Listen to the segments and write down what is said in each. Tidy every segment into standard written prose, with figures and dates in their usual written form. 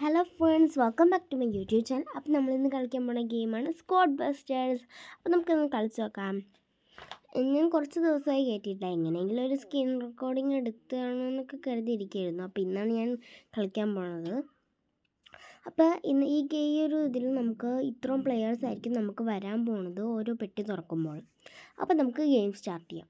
Hello friends, welcome back to my YouTube channel. അപ്പോൾ നമ്മളിന്ന് കളിക്കാൻ പോകുന്ന ഗെയിമാണ് സ്ക്വാഡ് ബസ്റ്റേഴ്സ്. അപ്പോൾ നമുക്കൊന്ന് കളിച്ച് നോക്കാം. ഞാൻ കുറച്ച് ദിവസമായി കേട്ടിട്ടില്ല, എങ്ങനെയെങ്കിലും ഒരു സ്ക്രീൻ റെക്കോർഡിങ് എടുത്താണെന്നൊക്കെ കരുതിയിരിക്കുകയായിരുന്നു. അപ്പോൾ ഇന്നാണ് ഞാൻ കളിക്കാൻ പോകുന്നത്. അപ്പോൾ ഇന്ന് ഈ ഒരു ഇതിൽ നമുക്ക് ഇത്രയും പ്ലെയേഴ്സ് ആയിരിക്കും നമുക്ക് വരാൻ പോകുന്നത് ഓരോ പെട്ടി തുറക്കുമ്പോൾ. അപ്പോൾ നമുക്ക് ഗെയിം സ്റ്റാർട്ട് ചെയ്യാം.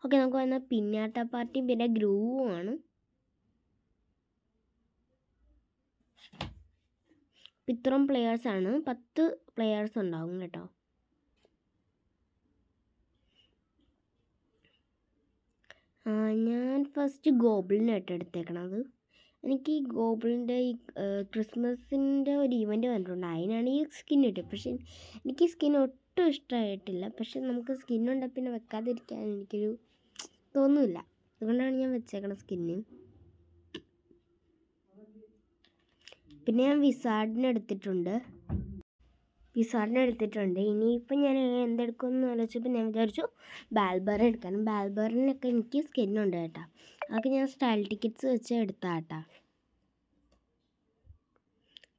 ഓക്കെ, നമുക്ക് വന്ന പിന്നാട്ട പാർട്ടിയും പിന്നെ ഗ്രൂവുമാണ്. ഇത്രയും പ്ലെയേഴ്സാണ്, 10 പ്ലെയേഴ്സ് ഉണ്ടാവും കേട്ടോ. ഞാൻ ഫസ്റ്റ് ഗോബിളിനായിട്ട് എടുത്തേക്കണത്. എനിക്ക് ഈ ഗോബിളിൻ്റെ ഈ ക്രിസ്മസിൻ്റെ ഒരു ഇവൻറ്റ് വന്നിട്ടുണ്ട്, അതിനാണ് ഈ സ്കിൻ കിട്ടിയത്. പക്ഷേ എനിക്ക് സ്കിൻ ഒട്ടും ഇഷ്ടമായിട്ടില്ല. പക്ഷെ നമുക്ക് സ്കിന്നുണ്ടെങ്കിൽ പിന്നെ വെക്കാതിരിക്കാൻ എനിക്കൊരു തോന്നുന്നില്ല, അതുകൊണ്ടാണ് ഞാൻ വെച്ചേക്കണ സ്കിന്ന്. പിന്നെ ഞാൻ വിസാർഡിനെ എടുത്തിട്ടുണ്ട്. ഇനിയിപ്പം ഞാൻ എന്തെടുക്കുമെന്ന് ആലോചിച്ചപ്പോൾ ഞാൻ വിചാരിച്ചു ബാൽബറിൻ എടുക്കണം. ബാൽബറിനൊക്കെ എനിക്ക് സ്കിന്നുണ്ട് കേട്ടോ. അതൊക്കെ ഞാൻ സ്റ്റൈൽ ടിക്കറ്റ്സ് വെച്ച് എടുത്താൽ കേട്ടോ.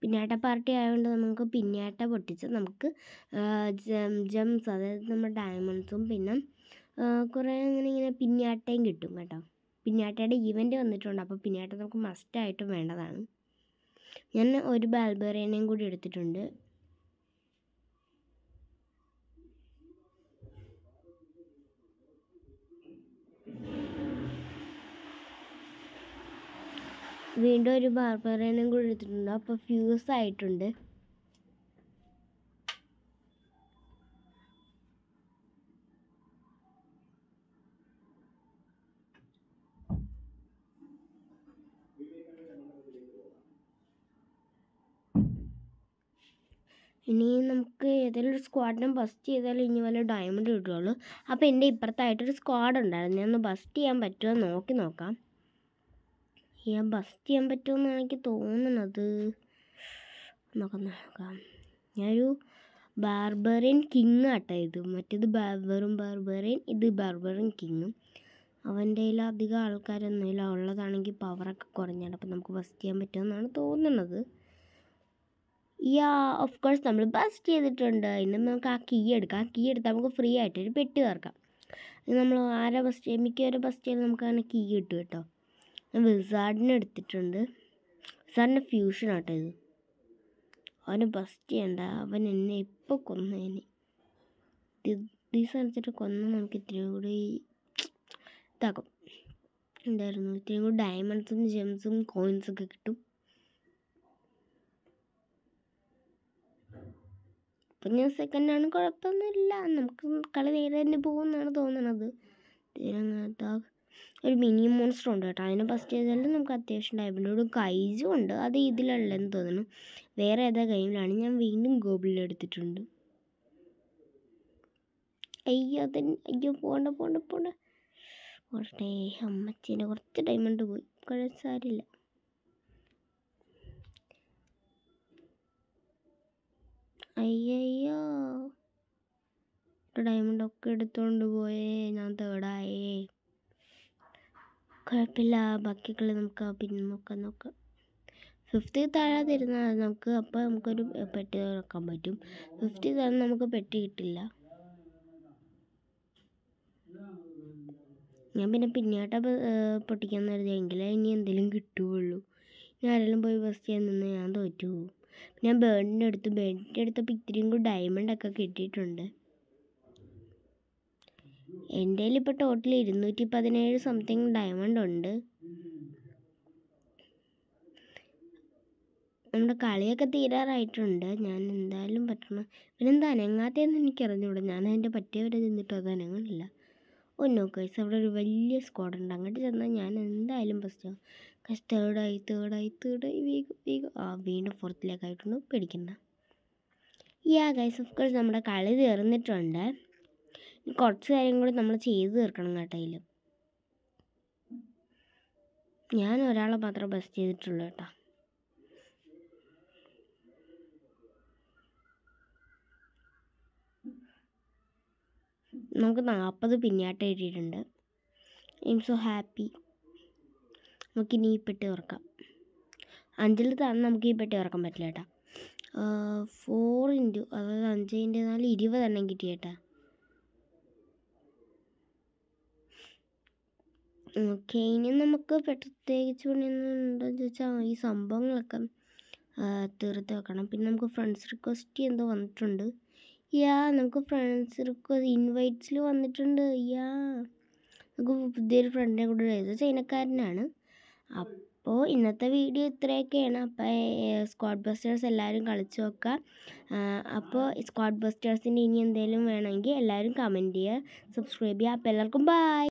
പിന്നാട്ട പാർട്ടി ആയതുകൊണ്ട് നമുക്ക് പിന്നാട്ട പൊട്ടിച്ച് നമുക്ക് ജംസ്, അതായത് നമ്മുടെ ഡയമണ്ട്സും പിന്നെ കുറേ ഇങ്ങനെ പിന്നാട്ടയും കിട്ടും കേട്ടോ. പിന്നാട്ടയുടെ ഈവൻറ്റ് വന്നിട്ടുണ്ട്, അപ്പോൾ പിന്നാട്ട നമുക്ക് മസ്റ്റായിട്ടും വേണ്ടതാണ്. ഞാൻ ഒരു ബാൽബറിയനെയും കൂടി എടുത്തിട്ടുണ്ട്. വീണ്ടും ഒരു ബാർബറിയനും കൂടി എടുത്തിട്ടുണ്ട്. അപ്പോൾ ഫ്യൂസ് ആയിട്ടുണ്ട്. ഇനി നമുക്ക് ഏതെങ്കിലും ഒരു സ്ക്വാഡിനെ ബസ്റ്റ് ചെയ്താലും ഇനി വല്ല ഡയമണ്ട് കിട്ടുകയുള്ളൂ. അപ്പോൾ എൻ്റെ ഇപ്പുറത്തായിട്ടൊരു സ്ക്വാഡ് ഉണ്ടായിരുന്നു. ഞാൻ ഒന്ന് ബസ്റ്റ് ചെയ്യാൻ പറ്റുമോ നോക്കാം. ഞാൻ ബസ്റ്റ് ചെയ്യാൻ പറ്റുമെന്നാണ് എനിക്ക് തോന്നുന്നത്. നോക്കാം. ഞാനൊരു ബാർബറിയൻ കിങ് ആട്ടോ ഇത്. മറ്റേത് ബാർബറിയൻ, ഇത് ബാർബറിയൻ കിങ്ങും. അവൻ്റെ കയ്യിൽ അധികം ആൾക്കാരൊന്നുമില്ല, ഉള്ളതാണെങ്കിൽ പവറൊക്കെ കുറഞ്ഞാണ്. അപ്പോൾ നമുക്ക് ബസ്റ്റ് ചെയ്യാൻ പറ്റുമെന്നാണ് തോന്നുന്നത്. ഓഫ് കോഴ്സ് നമ്മൾ ബസ്റ്റ് ചെയ്തിട്ടുണ്ട്. ഇനി നമുക്ക് ആ കീ എടുക്കാം. കീ എടുത്താൽ നമുക്ക് ഫ്രീ ആയിട്ടൊരു പെട്ടി തീർക്കാം. നമ്മൾ ആരെ മിക്കവരും ബസ്റ്റ് ചെയ്ത് നമുക്ക് അങ്ങനെ കീ കിട്ടും കേട്ടോ. ഞാൻ വിസാർഡിനെ എടുത്തിട്ടുണ്ട്. വിസാർഡിൻ്റെ ഫ്യൂഷൻ ആട്ടോ ഇത്. അവന് ബസ്റ്റ് ചെയ്യണ്ട, അവൻ എന്നെ ഇപ്പോൾ കൊന്നേനെ. ഈ സ്ഥലത്തിട്ട് കൊന്നാൽ നമുക്ക് ഇത്രയും കൂടി ഇതാക്കും. എന്തായിരുന്നു, ഇത്രയും കൂടി ഡയമണ്ട്സും ജെംസും കോയിൻസൊക്കെ കിട്ടും. അപ്പം ഞാൻ സെക്കൻഡാണ്, കുഴപ്പമൊന്നുമില്ല. നമുക്ക് കളി നേരെ തന്നെ പോകുമെന്നാണ് തോന്നണത്. ഇതിനകത്ത് ഒരു മിനി മോൺസ്റ്റർ ഉണ്ട് കേട്ടോ. അതിനെ ഫസ്റ്റ് ചെയ്താലും നമുക്ക് അത്യാവശ്യം ഡയമണ്ടോട് കൈജും ഉണ്ട്. അത് ഇതിലുള്ളതെന്ന് തോന്നുന്നു, വേറെ ഏതാ ഗെയിമിലാണ്. ഞാൻ വീണ്ടും ഗോബിളിൽ എടുത്തിട്ടുണ്ട്. അയ്യോ പോണ്ട. കുറേ അമ്മച്ചീൻ്റെ കുറച്ച് ഡയമണ്ട് പോയി, കുഴപ്പമില്ല. അയ്യോ ഡയമണ്ടൊക്കെ എടുത്തോണ്ട് പോയേ, ഞാൻ തേർഡായേ. കുഴപ്പമില്ല, ബാക്കിയൊക്കെ നമുക്ക് പിന്നെ നോക്കാം. 50 താഴാതിരുന്നാൽ നമുക്ക്, അപ്പോൾ നമുക്കൊരു പെട്ടി തുറക്കാൻ പറ്റും. 50 താഴെ നമുക്ക് പെട്ടി കിട്ടില്ല. ഞാൻ പിന്നെ പിന്നാട്ട പൊട്ടിക്കാൻ കരുതിയെങ്കിലേ ഇനി എന്തെങ്കിലും കിട്ടുകയുള്ളൂ. ഞാൻ ആരെങ്കിലും പോയി ബസ്റ്റ് ചെയ്യാൻ നിന്ന് ഞാൻ തോറ്റു പോകും. ഞാൻ ബേണിൻ്റെ എടുത്തപ്പോൾ ഇത്രയും കൂടി ഡയമണ്ടൊക്കെ കിട്ടിയിട്ടുണ്ട്. എൻ്റെ കയ്യിൽ ഇപ്പോൾ ടോട്ടൽ 217 സംതിങ് ഡയമണ്ട് ഉണ്ട്. നമ്മുടെ കളിയൊക്കെ തീരാറായിട്ടുണ്ട്. ഞാൻ എന്തായാലും പറ്റണം. പിന്നെന്താ അനങ്ങാത്തതെന്ന് എനിക്കറിഞ്ഞൂടാ. ഞാൻ അതിൻ്റെ പറ്റിയവരെ നിന്നിട്ട് അത് അനങ്ങണില്ല. നോ ഗൈസ്, അവിടെ ഒരു വലിയ സ്ക്വാഡ് ഉണ്ട്. അങ്ങോട്ട് ചെന്നാൽ ഞാൻ എന്തായാലും ഫസ്റ്റ് ആവും. തേർഡായി വേഗം. വീണ്ടും 4th ആയിട്ടുണ്ട്. പേടിക്കണ്ട. ഗൈസ്, ഓഫ് കോഴ്സ് നമ്മുടെ കളി തീർന്നിട്ടുണ്ട്. കുറച്ച് കാര്യം കൂടി നമ്മൾ ചെയ്ത് തീർക്കണം കേട്ടോ. അതിൽ ഞാൻ ഒരാളെ മാത്രമേ ബസ്റ്റ് ചെയ്തിട്ടുള്ളൂ കേട്ടോ. നമുക്ക് 40 പിന്നാട്ട് കിട്ടിയിട്ടുണ്ട്. I M so happy. നമുക്കിനി ഈ പെട്ടി തുറക്കാം. 5 താഴെ നമുക്ക് ഈ പെട്ടി തുറക്കാൻ പറ്റില്ല കേട്ടോ. 4 ഇൻറ്റു അതായത് 5 ഇൻറ്റു 4 20 എണ്ണം കിട്ടി കേട്ടോ. ഓക്കെ, ഇനി നമുക്ക് പ്രത്യേകിച്ച് പണിയൊന്നുണ്ടെന്ന് ചോദിച്ചാൽ ഈ സംഭവങ്ങളൊക്കെ തീർത്ത് വെക്കണം. പിന്നെ നമുക്ക് ഫ്രണ്ട്സ് റിക്വസ്റ്റ് എന്തോ വന്നിട്ടുണ്ട്. നമുക്ക് ഫ്രണ്ട്സ് റിക്വസ്റ്റ് ഇൻവൈറ്റ്സിൽ വന്നിട്ടുണ്ട്. നമുക്ക് പുതിയൊരു ഫ്രണ്ടിനെ കൂടെ എഴുതുക, ചൈനക്കാരനാണ്. അപ്പോൾ ഇന്നത്തെ വീഡിയോ ഇത്രയൊക്കെയാണ്. അപ്പോൾ സ്ക്വാഡ് ബസ്റ്റേഴ്സ് എല്ലാവരും കളിച്ച് നോക്കുക. അപ്പോൾ സ്ക്വാഡ് ബസ്റ്റേഴ്സിൻ്റെ ഇനി എന്തെങ്കിലും വേണമെങ്കിൽ എല്ലാവരും കമൻറ്റ് ചെയ്യുക, സബ്സ്ക്രൈബ് ചെയ്യുക. അപ്പോൾ എല്ലാവർക്കും ബൈ.